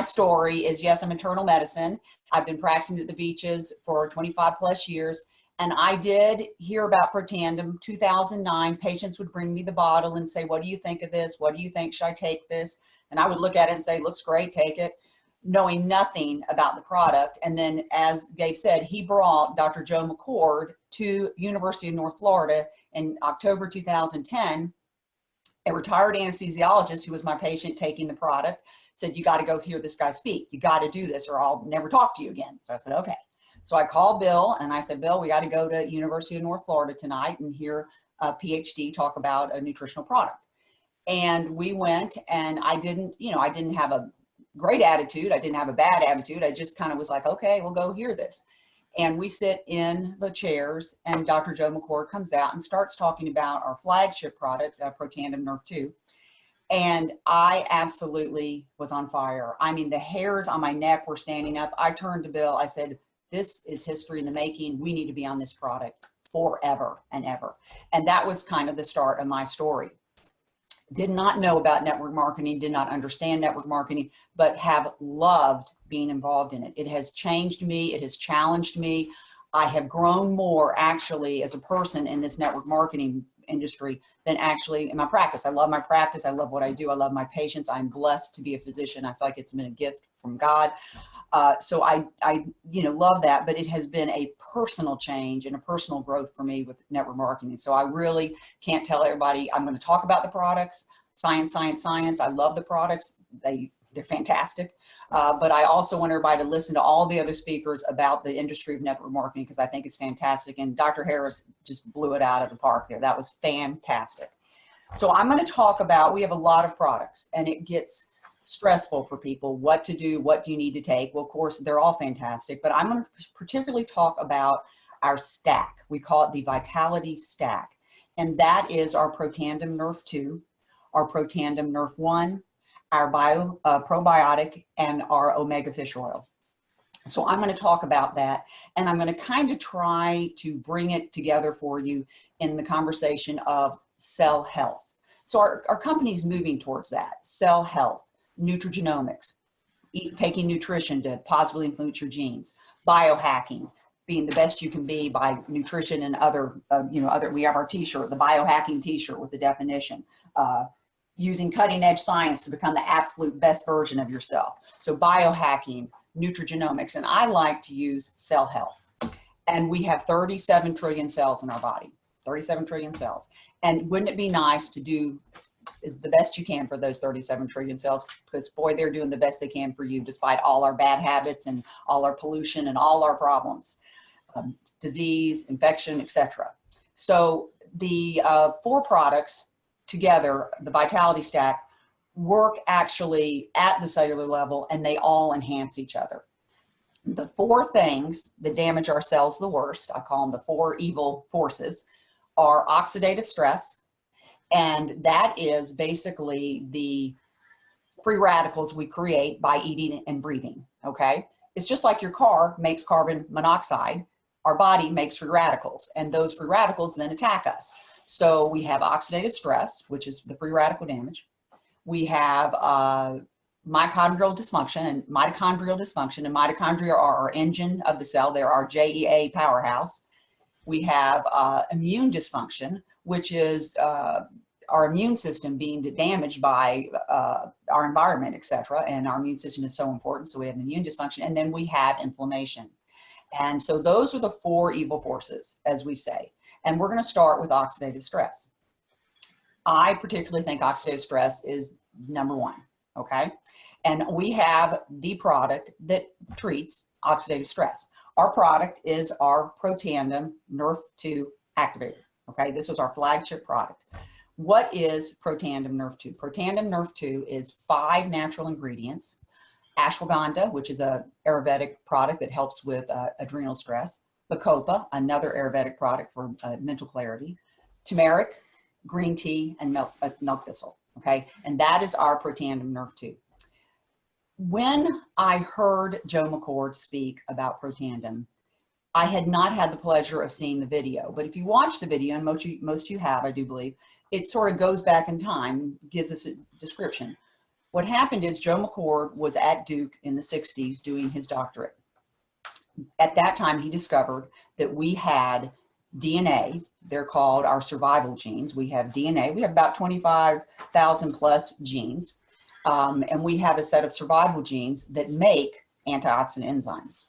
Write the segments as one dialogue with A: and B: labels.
A: story is, yes, I'm internal medicine. I've been practicing at the beaches for 25 plus years. And I did hear about Protandim 2009. Patients would bring me the bottle and say, what do you think of this? What do you think? Should I take this? And I would look at it and say, looks great, take it, knowing nothing about the product. And then, as Gabe said, he brought Dr. Joe McCord to University of North Florida in October 2010. A retired anesthesiologist who was my patient taking the product said, you got to go hear this guy speak. You got to do this or I'll never talk to you again. So I said, okay. So I called Bill and I said, Bill, we got to go to University of North Florida tonight and hear a PhD talk about a nutritional product. And we went, and I didn't have a great attitude. I didn't have a bad attitude. I just kind of was like, okay, we'll go hear this. And we sit in the chairs and Dr. Joe McCord comes out and starts talking about our flagship product, Protandim Nerve 2. And I absolutely was on fire. I mean, the hairs on my neck were standing up. I turned to Bill. I said, this is history in the making. We need to be on this product forever and ever. And that was kind of the start of my story. Did not know about network marketing, did not understand network marketing, but have loved being involved in it. It has changed me. It has challenged me. I have grown more actually as a person in this network marketing industry than actually in my practice. I love my practice. I love what I do. I love my patients. I'm blessed to be a physician. I feel like it's been a gift from God. So I love that, but it has been a personal change and a personal growth for me with network marketing. So I really can't tell everybody. I'm going to talk about the products, science, science, science. I love the products. They're fantastic. But I also want everybody to listen to all the other speakers about the industry of network marketing because I think it's fantastic. And Dr. Harris just blew it out of the park there. That was fantastic. So I'm going to talk about, we have a lot of products and it gets stressful for people, what to do, what do you need to take? Well, of course, they're all fantastic, but I'm going to particularly talk about our stack. We call it the Vitality Stack. And that is our Protandim Nerve 2, our Protandim Nerve 1, our probiotic, and our omega fish oil. So I'm going to talk about that, and I'm going to kind of try to bring it together for you in the conversation of cell health. So our company's moving towards that, cell health, nutrigenomics, taking nutrition to positively influence your genes, biohacking, being the best you can be by nutrition and other, we have our t-shirt, the biohacking t-shirt with the definition, using cutting edge science to become the absolute best version of yourself. So biohacking, nutrigenomics, and I like to use cell health. And we have 37 trillion cells in our body, 37 trillion cells. And wouldn't it be nice to do the best you can for those 37 trillion cells? Because boy, they're doing the best they can for you despite all our bad habits and all our pollution and all our problems, disease, infection, etc. So the 4 products together, the Vitality Stack, work actually at the cellular level and they all enhance each other. The 4 things that damage our cells the worst, I call them the 4 evil forces, are oxidative stress, and that is basically the free radicals we create by eating and breathing, okay? It's just like your car makes carbon monoxide, our body makes free radicals, and those free radicals then attack us. So we have oxidative stress, which is the free radical damage. We have mitochondrial dysfunction, and mitochondria are our engine of the cell. They're our JEA powerhouse. We have immune dysfunction, which is our immune system being damaged by our environment, etc. And our immune system is so important, so we have immune dysfunction. And then we have inflammation. And so those are the 4 evil forces, as we say. And we're going to start with oxidative stress. I particularly think oxidative stress is number 1, okay? And we have the product that treats oxidative stress. Our product is our Protandim Nerve 2 activator, okay? This was our flagship product. What is Protandim Nerve 2? Protandim Nerve 2 is 5 natural ingredients. Ashwagandha, which is an Ayurvedic product that helps with adrenal stress. Bacopa, another Ayurvedic product for mental clarity. Turmeric, green tea, and milk thistle, okay? And that is our Protandim Nerve 2. When I heard Joe McCord speak about Protandim, I had not had the pleasure of seeing the video, but if you watch the video, and most of you have, I do believe, it sort of goes back in time, gives us a description. What happened is Joe McCord was at Duke in the 60s doing his doctorate. At that time, he discovered that we had DNA. They're called our survival genes. We have DNA. We have about 25,000 plus genes. And we have a set of survival genes that make antioxidant enzymes.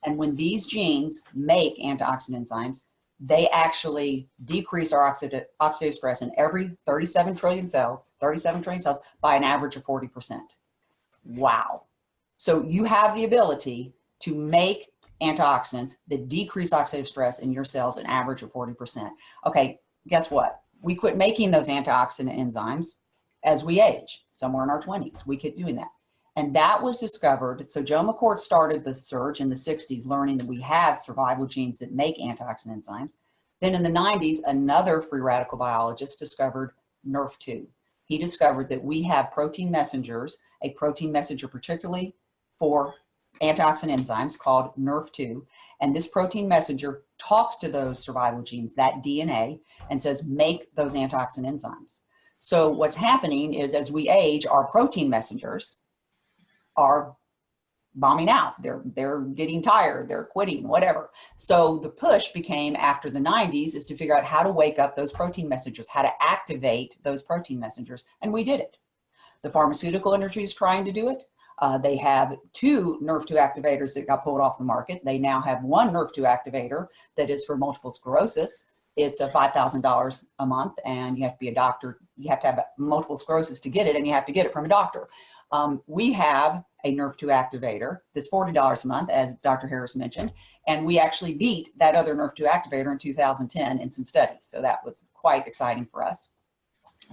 A: And when these genes make antioxidant enzymes, they actually decrease our oxidative stress in every 37 trillion cells by an average of 40%. Wow. So you have the ability to make antioxidants that decrease oxidative stress in your cells an average of 40%. Okay, guess what? We quit making those antioxidant enzymes as we age, somewhere in our 20s. We kept doing that. And that was discovered. So Joe McCord started the surge in the 60s, learning that we have survival genes that make antioxidant enzymes. Then in the 90s, another free radical biologist discovered NRF2. He discovered that we have protein messengers, a protein messenger particularly for antioxidant enzymes called NRF2. And this protein messenger talks to those survival genes, that DNA, and says, make those antioxidant enzymes. So what's happening is as we age, our protein messengers are bombing out. They're getting tired, they're quitting, whatever. So the push became after the 90s is to figure out how to wake up those protein messengers, how to activate those protein messengers. And we did it. The pharmaceutical industry is trying to do it. They have 2 NRF2 activators that got pulled off the market. They now have 1 NRF2 activator that is for multiple sclerosis. It's a $5,000 a month, and you have to be a doctor. You have to have multiple sclerosis to get it, and you have to get it from a doctor. We have a NRF2 activator that's $40 a month, as Dr. Harris mentioned, and we actually beat that other NRF2 activator in 2010 in some studies. So that was quite exciting for us.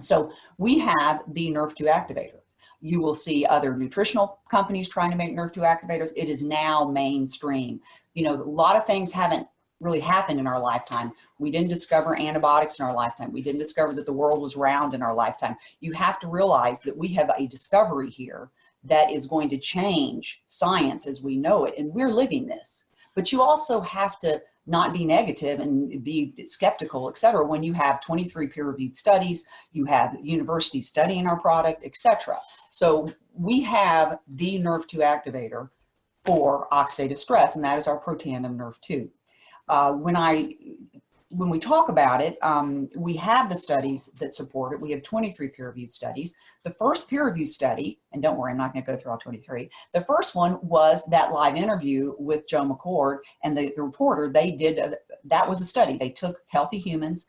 A: So we have the NRF2 activator. You will see other nutritional companies trying to make NRF2 activators. It is now mainstream. You know, a lot of things haven't really happened in our lifetime. We didn't discover antibiotics in our lifetime. We didn't discover that the world was round in our lifetime. You have to realize that we have a discovery here that is going to change science as we know it, and we're living this. But you also have to not be negative and be skeptical, et cetera, when you have 23 peer-reviewed studies, you have universities studying our product, et cetera. So we have the NRF2 activator for oxidative stress, and that is our Protandim NRF2. When we talk about it, we have the studies that support it. We have 23 peer-reviewed studies. The first peer-reviewed study, and don't worry, I'm not going to go through all 23. The first one was that live interview with Joe McCord, and the reporter, they did, that was a study. They took healthy humans,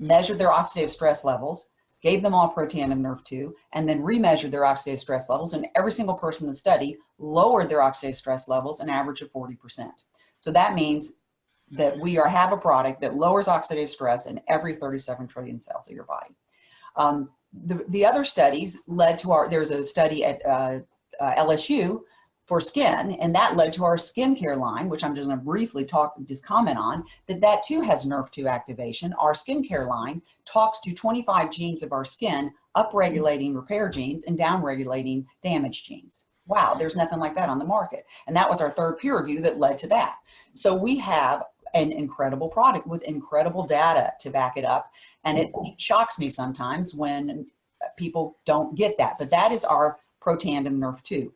A: measured their oxidative stress levels, gave them all Protandim NRF2, and then remeasured their oxidative stress levels, and every single person in the study lowered their oxidative stress levels an average of 40%. So that means that we have a product that lowers oxidative stress in every 37 trillion cells of your body. The other studies led to there's a study at LSU for skin, and that led to our skincare line, which I'm just going to briefly comment on, that too has NRF2 activation. Our skincare line talks to 25 genes of our skin, upregulating repair genes and downregulating damage genes. Wow, there's nothing like that on the market. And that was our third peer review that led to that. So we have an incredible product with incredible data to back it up. And it shocks me sometimes when people don't get that, but that is our Protandim NRF2.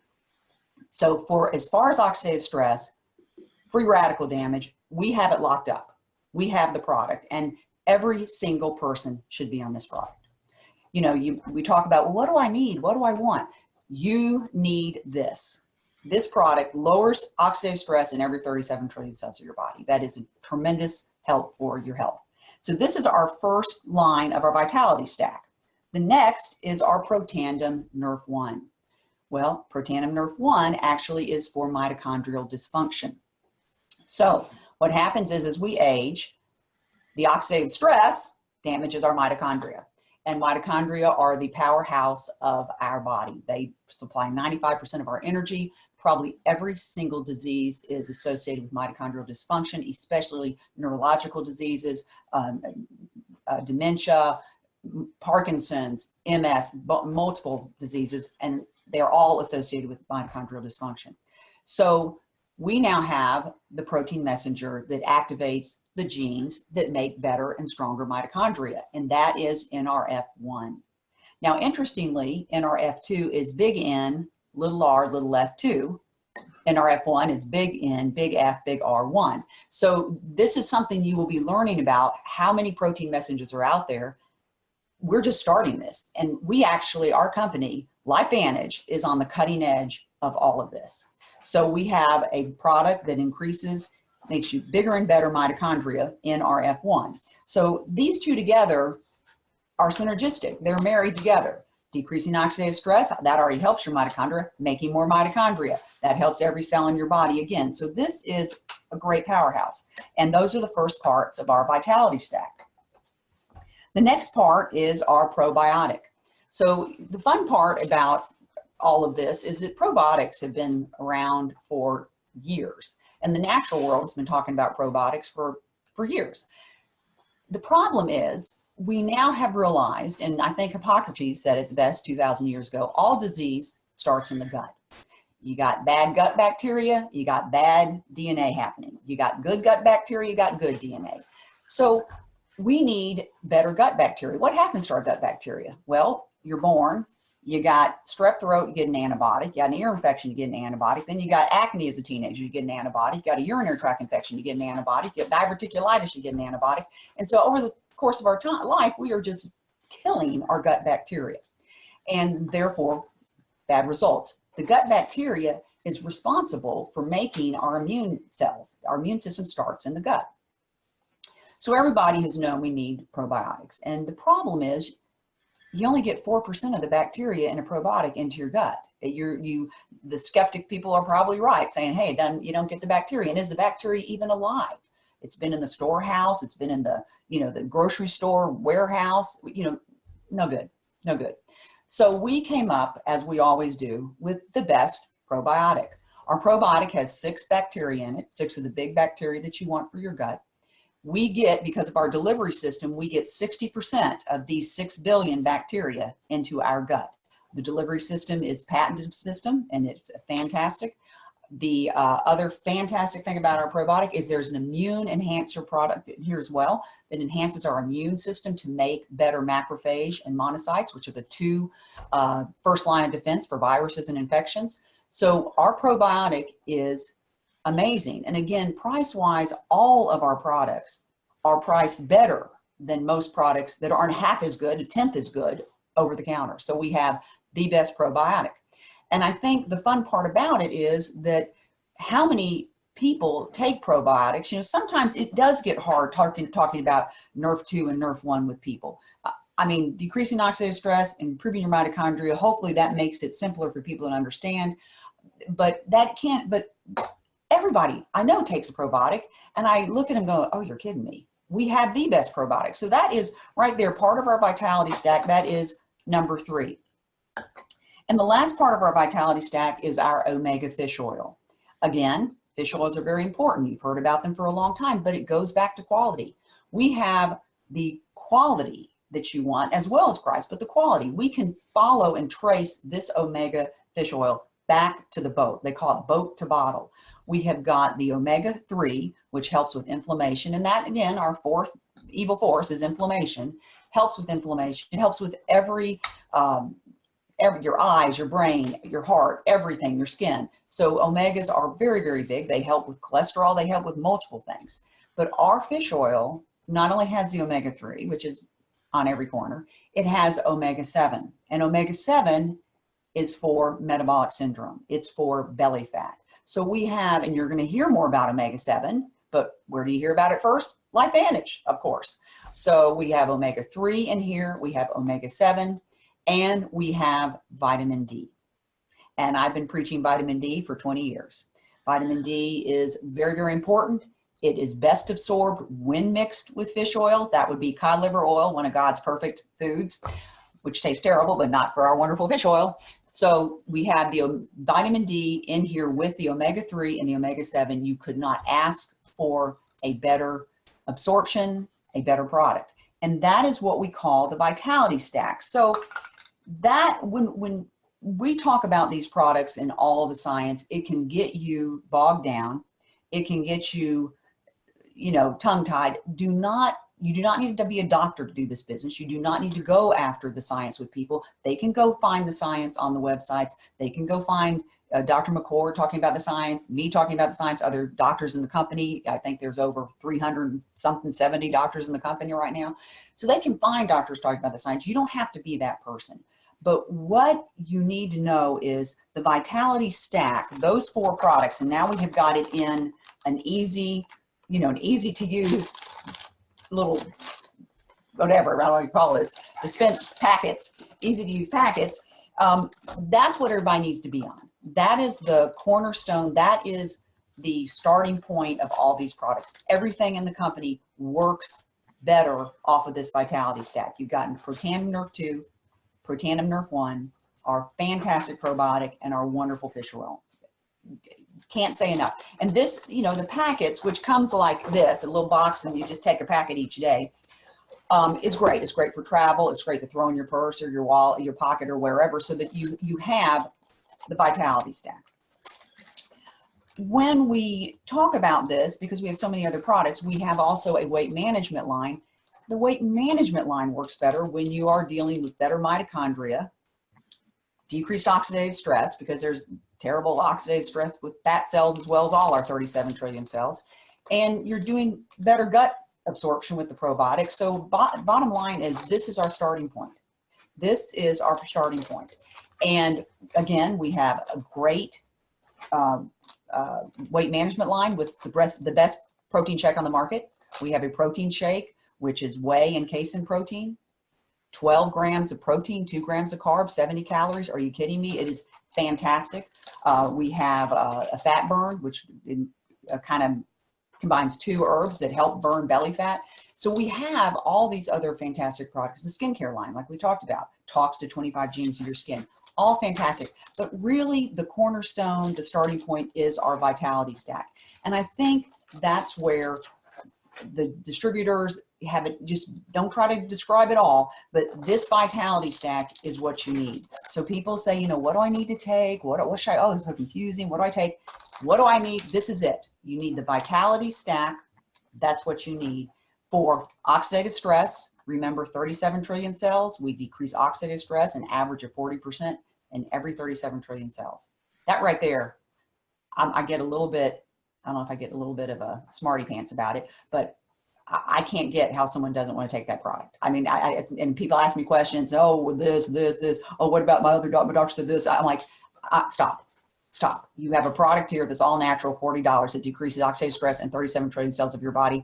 A: So for as far as oxidative stress, free radical damage, we have it locked up. We have the product, and every single person should be on this product. You know, we talk about, well, what do I need? What do I want? You need this. This product lowers oxidative stress in every 37 trillion cells of your body. That is a tremendous help for your health. So this is our first line of our vitality stack. The next is our Protandim NRF1. Well, Protandim NRF1 actually is for mitochondrial dysfunction. So what happens is as we age, the oxidative stress damages our mitochondria. And mitochondria are the powerhouse of our body. They supply 95% of our energy. Probably every single disease is associated with mitochondrial dysfunction, especially neurological diseases, dementia, Parkinson's, MS, multiple diseases, and they're all associated with mitochondrial dysfunction. So we now have the protein messenger that activates the genes that make better and stronger mitochondria, and that is NRF1. Now, interestingly, NRF2 is big N, little r, little f2. NRF1 is big N, big F, big R1. So this is something you will be learning about, how many protein messages are out there. We're just starting this. And we actually, our company, LifeVantage, is on the cutting edge of all of this. So we have a product that increases, makes you bigger and better mitochondria, NRF1. So these two together are synergistic. They're married together. Decreasing oxidative stress, that already helps your mitochondria. Making more mitochondria, that helps every cell in your body again. So this is a great powerhouse. And those are the first parts of our Vitality Stack. The next part is our probiotic. So the fun part about all of this is that probiotics have been around for years. And the natural world has been talking about probiotics for years. The problem is, we now have realized, and I think Hippocrates said it the best 2,000 years ago, all disease starts in the gut. You got bad gut bacteria, you got bad DNA happening. You got good gut bacteria, you got good DNA. So we need better gut bacteria. What happens to our gut bacteria? Well, you're born, you got strep throat, you get an antibiotic. You got an ear infection, you get an antibiotic. Then you got acne as a teenager, you get an antibiotic. You got a urinary tract infection, you get an antibiotic. You get diverticulitis, you get an antibiotic. And so over the course of our life, we are just killing our gut bacteria, and therefore bad results. The gut bacteria is responsible for making our immune cells. Our immune system starts in the gut. So everybody has known we need probiotics, and the problem is you only get 4% of the bacteria in a probiotic into your gut. The skeptic people are probably right, saying, hey, you don't get the bacteria. And is the bacteria even alive? It's been in the storehouse. It's been in the, the grocery store warehouse, no good, no good. So we came up, as we always do, with the best probiotic. Our probiotic has 6 bacteria in it, 6 of the big bacteria that you want for your gut. We get, because of our delivery system, we get 60% of these 6 billion bacteria into our gut. The delivery system is patented system, and it's fantastic. The other fantastic thing about our probiotic is there's an immune enhancer product in here as well that enhances our immune system to make better macrophage and monocytes, which are the 2 first line of defense for viruses and infections. So our probiotic is amazing. And again, price-wise, all of our products are priced better than most products that aren't half as good, 1/10 as good over the counter. So we have the best probiotic. And I think the fun part about it is that how many people take probiotics, sometimes it does get hard talking about NRF2 and NRF1 with people. I mean, decreasing oxidative stress, improving your mitochondria, hopefully that makes it simpler for people to understand. But everybody I know takes a probiotic, and I look at them going, oh, you're kidding me. We have the best probiotic. So that is right there, part of our Vitality Stack. That is number 3. And the last part of our Vitality Stack is our omega fish oil. Again, fish oils are very important. You've heard about them for a long time, but it goes back to quality. We have the quality that you want as well as price, but the quality. We can follow and trace this omega fish oil back to the boat. They call it boat to bottle. We have got the omega-3, which helps with inflammation. And that, again, our 4th evil force is inflammation. Helps with inflammation. It helps with every your eyes, your brain, your heart, everything, your skin. So omegas are very, very big. They help with cholesterol. They help with multiple things. But our fish oil not only has the omega-3, which is on every corner, it has omega-7. And omega-7 is for metabolic syndrome. It's for belly fat. So we have, and you're going to hear more about omega-7, but where do you hear about it first? LifeVantage, of course. So we have omega-3 in here, we have omega-7, and we have vitamin D. And I've been preaching vitamin D for 20 years. Vitamin D is very, very important. It is best absorbed when mixed with fish oils. That would be cod liver oil, one of God's perfect foods, which tastes terrible, but not for our wonderful fish oil. So we have the vitamin D in here with the omega-3 and the omega-7. You could not ask for a better absorption, a better product. And that is what we call the Vitality Stack. So that when we talk about these products and all of the science, it can get you bogged down. It can get you, tongue-tied. Do not you do not need to be a doctor to do this business. You do not need to go after the science with people. They can go find the science on the websites. They can go find Dr. McCord talking about the science, me talking about the science, other doctors in the company. I think there's over 300 something, 70 doctors in the company right now. So they can find doctors talking about the science. You don't have to be that person. But what you need to know is the Vitality Stack, those 4 products, and now we have got it in an easy, an easy to use little, whatever, I don't know what you call this, dispense packets, easy to use packets. That's what everybody needs to be on. That is the cornerstone. That is the starting point of all these products. Everything in the company works better off of this Vitality Stack. You've gotten Protandim Nerve 2, Protandim Nerve 1, our fantastic probiotic, and our wonderful fish oil. Can't say enough. And this, the packets, which comes like this, a little box, and you just take a packet each day, is great. It's great for travel. It's great to throw in your purse or your wallet, your pocket, or wherever, so that you have the Vitality Stack. When we talk about this, because we have so many other products, we have also a weight management line. The weight management line works better when you are dealing with better mitochondria, decreased oxidative stress, because there's terrible oxidative stress with fat cells as well as all our 37 trillion cells, and you're doing better gut absorption with the probiotics. So bottom line is, this is our starting point. This is our starting point. And again, we have a great weight management line with the best protein shake on the market. We have a protein shake, which is whey and casein protein, 12 grams of protein, 2 grams of carbs, 70 calories. Are you kidding me? It is fantastic. We have a fat burn, which kind of combines 2 herbs that help burn belly fat. So we have all these other fantastic products. The skincare line, like we talked about, talks to 25 genes of your skin. All fantastic. But really the cornerstone, the starting point is our Vitality Stack. And I think that's where the distributors have it. Just don't try to describe it all, but this Vitality Stack is what you need. So people say, what do I need to take? What should I, oh, this is so confusing. What do I take? What do I need? This is it. You need the Vitality Stack. That's what you need for oxidative stress. Remember, 37 trillion cells, we decrease oxidative stress an average of 40% in every 37 trillion cells. That right there, I get a little bit, I don't know if I get a little bit of a smarty pants about it, but I can't get how someone doesn't want to take that product. I mean, and people ask me questions, oh, this, oh, what about my other doctor? My doctor said this. I'm like, stop. You have a product here that's all natural, $40, that decreases oxidative stress and 37 trillion cells of your body.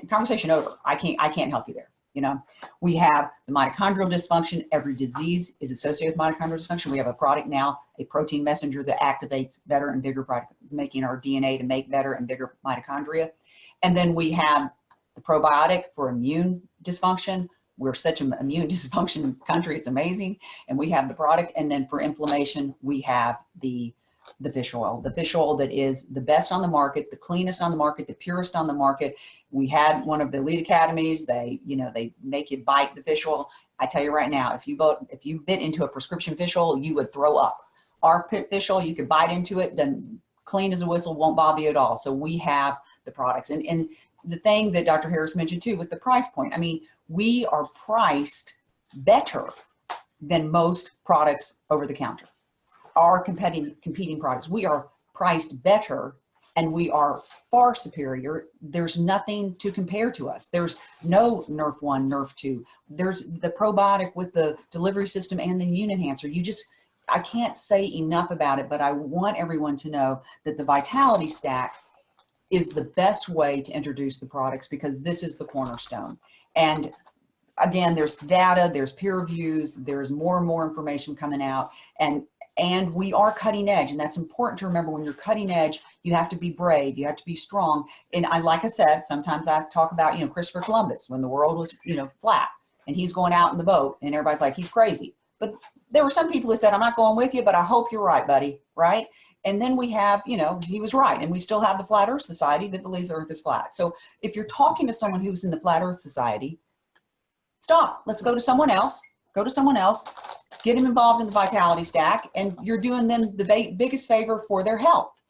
A: Conversation over. I can't help you there. We have the mitochondrial dysfunction. Every disease is associated with mitochondrial dysfunction. We have a product now, a protein messenger that activates better and bigger product, making our DNA to make better and bigger mitochondria. And then we have the probiotic for immune dysfunction. We're such an immune dysfunction country. It's amazing. And we have the product. And then for inflammation, we have the fish oil. The fish oil that is the best on the market, the cleanest on the market, the purest on the market. We had one of the elite academies. They make you bite the fish oil. I tell you right now, if you bit into a prescription fish oil, you would throw up. Our fish oil, you could bite into it, then clean as a whistle, won't bother you at all. So we have the products. And the thing that Dr. Harris mentioned too, with the price point, I mean, we are priced better than most products over the counter. Our competing products, we are priced better, and we are far superior. There's nothing to compare to us. There's no Nerf 1, Nerf 2. There's the probiotic with the delivery system and the immune enhancer. I can't say enough about it, but I want everyone to know that the Vitality Stack is the best way to introduce the products, because this is the cornerstone. And again, there's data, there's peer reviews, there's more and more information coming out, and we are cutting edge. And that's important to remember. When you're cutting edge, you have to be brave, you have to be strong. And like I said, sometimes I talk about, Christopher Columbus, when the world was, flat, and he's going out in the boat, and everybody's like, he's crazy. But there were some people who said, I'm not going with you, but I hope you're right, buddy, right? And then we have, he was right. And we still have the Flat Earth Society that believes the Earth is flat. So if you're talking to someone who's in the Flat Earth Society, stop. Let's go to someone else. Go to someone else. Get them involved in the Vitality Stack. And you're doing them the biggest favor for their health.